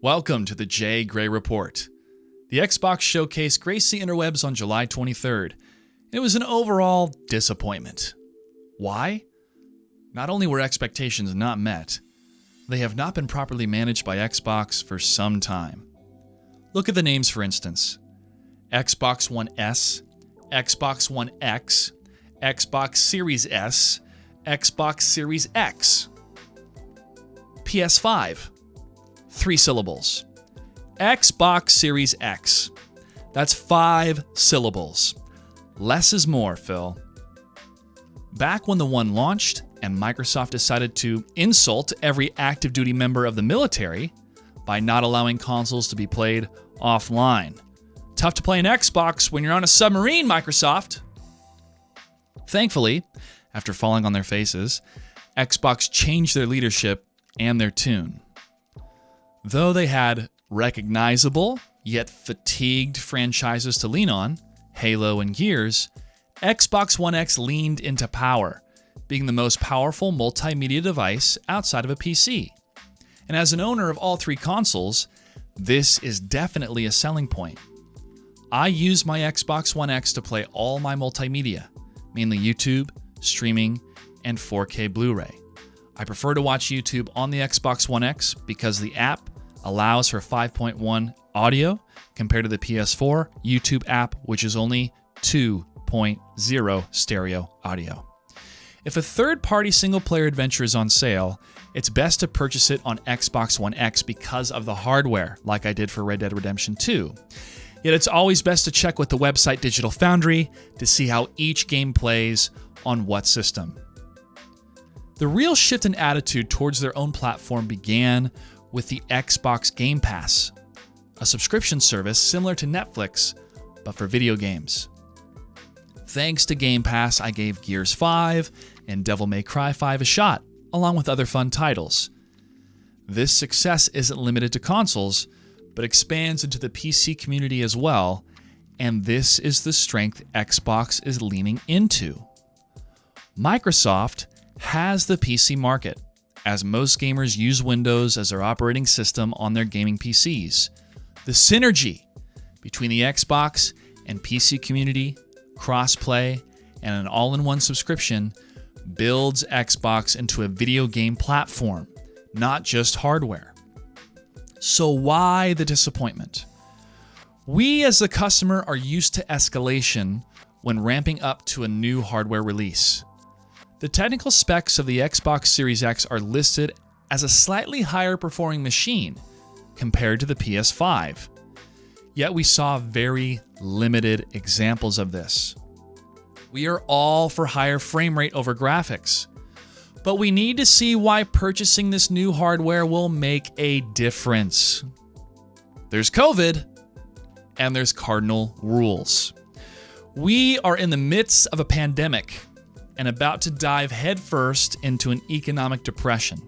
Welcome to the j.gray Report. The Xbox showcase graced the interwebs on July 23rd. It was an overall disappointment. Why? Not only were expectations not met, they have not been properly managed by Xbox for some time. Look at the names, for instance. Xbox One S, Xbox One X, Xbox Series S, Xbox Series X. PS5. 3 syllables. Xbox Series X. That's 5 syllables. Less is more, Phil. Back when the One launched and Microsoft decided to insult every active duty member of the military by not allowing consoles to be played offline. Tough to play an Xbox when you're on a submarine, Microsoft. Thankfully, after falling on their faces, Xbox changed their leadership and their tune. Though they had recognizable yet fatigued franchises to lean on, Halo and Gears, Xbox One X leaned into power, being the most powerful multimedia device outside of a PC. And as an owner of all 3 consoles, this is definitely a selling point. I use my Xbox One X to play all my multimedia, mainly YouTube, streaming, and 4K Blu-ray. I prefer to watch YouTube on the Xbox One X because the app allows for 5.1 audio compared to the PS4 YouTube app, which is only 2.0 stereo audio. If a third-party single-player adventure is on sale, it's best to purchase it on Xbox One X because of the hardware, like I did for Red Dead Redemption 2. Yet it's always best to check with the website Digital Foundry to see how each game plays on what system. The real shift in attitude towards their own platform began with the Xbox Game Pass, a subscription service similar to Netflix, but for video games. Thanks to Game Pass, I gave Gears 5 and Devil May Cry 5 a shot, along with other fun titles. This success isn't limited to consoles, but expands into the PC community as well, and this is the strength Xbox is leaning into. Microsoft has the PC market, as most gamers use Windows as their operating system on their gaming PCs. The synergy between the Xbox and PC community, cross-play, and an all-in-one subscription builds Xbox into a video game platform, not just hardware. So why the disappointment? We as the customer are used to escalation when ramping up to a new hardware release. The technical specs of the Xbox Series X are listed as a slightly higher performing machine compared to the PS5. Yet we saw very limited examples of this. We are all for higher frame rate over graphics, but we need to see why purchasing this new hardware will make a difference. There's COVID, and there's cardinal rules. We are in the midst of a pandemic and about to dive headfirst into an economic depression.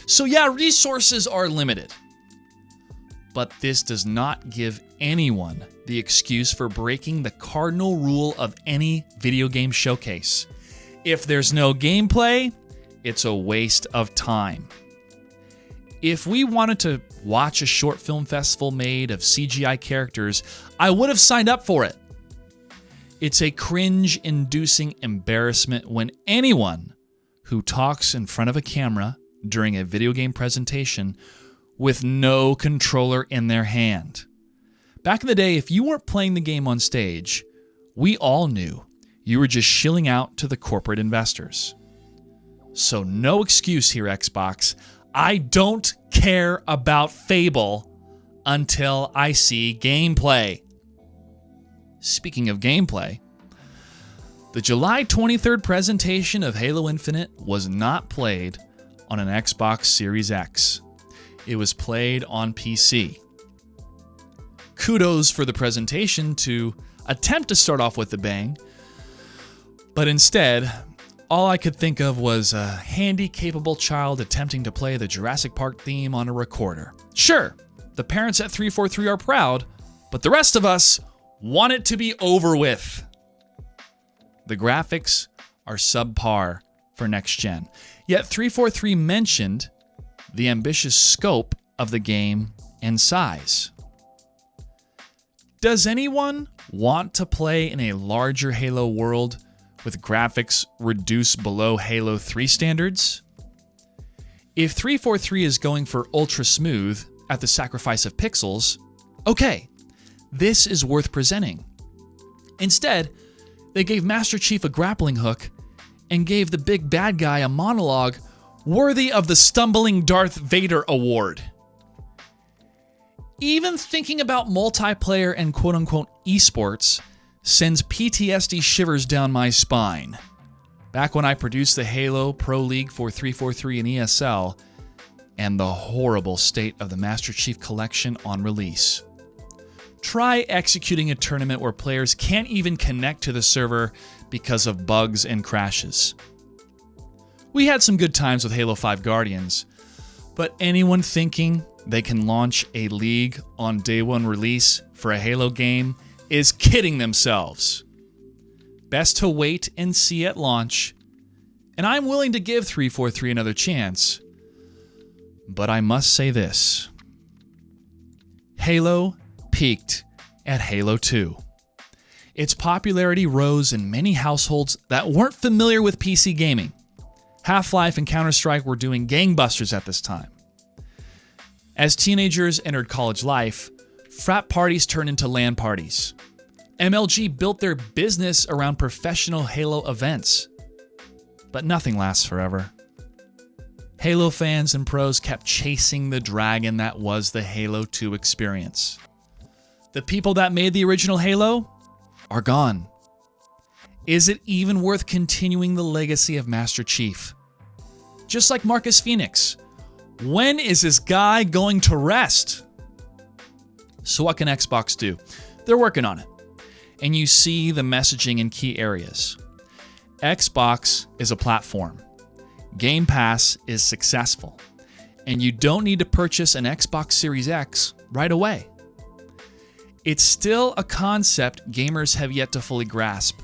So yeah, resources are limited. But this does not give anyone the excuse for breaking the cardinal rule of any video game showcase. If there's no gameplay, it's a waste of time. If we wanted to watch a short film festival made of CGI characters, I would have signed up for it. It's a cringe-inducing embarrassment when anyone who talks in front of a camera during a video game presentation with no controller in their hand. Back in the day, if you weren't playing the game on stage, we all knew you were just shilling out to the corporate investors. So no excuse here, Xbox. I don't care about Fable until I see gameplay. Speaking of gameplay, the July 23rd presentation of Halo Infinite was not played on an Xbox Series X. It was played on PC. Kudos for the presentation to attempt to start off with a bang, but instead, all I could think of was a handy-capable child attempting to play the Jurassic Park theme on a recorder. Sure, the parents at 343 are proud, but the rest of us want it to be over with. The graphics are subpar for next gen. Yet 343 mentioned the ambitious scope of the game and size. Does anyone want to play in a larger Halo world with graphics reduced below Halo 3 standards? If 343 is going for ultra smooth at the sacrifice of pixels, okay, this is worth presenting. Instead, they gave Master Chief a grappling hook and gave the big bad guy a monologue worthy of the Stumbling Darth Vader award. Even thinking about multiplayer and quote-unquote esports sends PTSD shivers down my spine. Back when I produced the Halo Pro League for 343 and ESL, and the horrible state of the Master Chief Collection on release. Try executing a tournament where players can't even connect to the server because of bugs and crashes. We had some good times with Halo 5 Guardians, but anyone thinking they can launch a league on day one release for a Halo game is kidding themselves. Best to wait and see at launch, and I'm willing to give 343 another chance, but I must say this. Halo peaked at Halo 2. Its popularity rose in many households that weren't familiar with PC gaming. Half-Life and Counter-Strike were doing gangbusters at this time. As teenagers entered college life, frat parties turned into LAN parties. MLG built their business around professional Halo events. But nothing lasts forever. Halo fans and pros kept chasing the dragon that was the Halo 2 experience. The people that made the original Halo are gone. Is it even worth continuing the legacy of Master Chief? Just like Marcus Phoenix, when is this guy going to rest? So what can Xbox do? They're working on it. And you see the messaging in key areas. Xbox is a platform. Game Pass is successful. And you don't need to purchase an Xbox Series X right away. It's still a concept gamers have yet to fully grasp.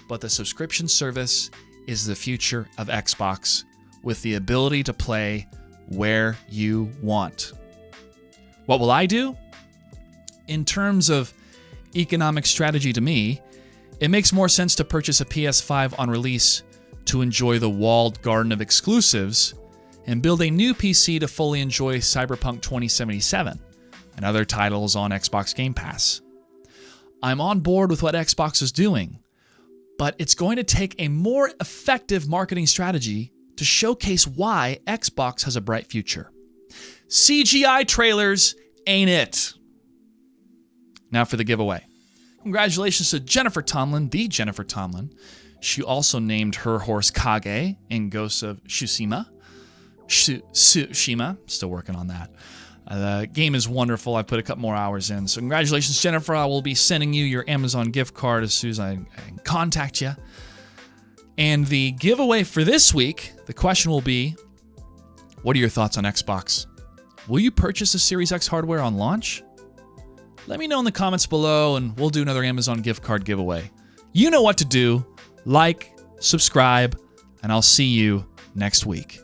But the subscription service is the future of Xbox, with the ability to play where you want. What will I do? In terms of economic strategy to me, it makes more sense to purchase a PS5 on release to enjoy the walled garden of exclusives and build a new PC to fully enjoy Cyberpunk 2077 and other titles on Xbox Game Pass. I'm on board with what Xbox is doing, but it's going to take a more effective marketing strategy to showcase why Xbox has a bright future. CGI trailers ain't it. Now for the giveaway. Congratulations to Jennifer Tomlin, the Jennifer Tomlin. She also named her horse Kage in Ghost of Tsushima. Still working on that. The game is wonderful. I put a couple more hours in. So congratulations, Jennifer. I will be sending you your Amazon gift card as soon as I can contact you. And the giveaway for this week, the question will be, what are your thoughts on Xbox? Will you purchase the Series X hardware on launch? Let me know in the comments below and we'll do another Amazon gift card giveaway. You know what to do. Like, subscribe, and I'll see you next week.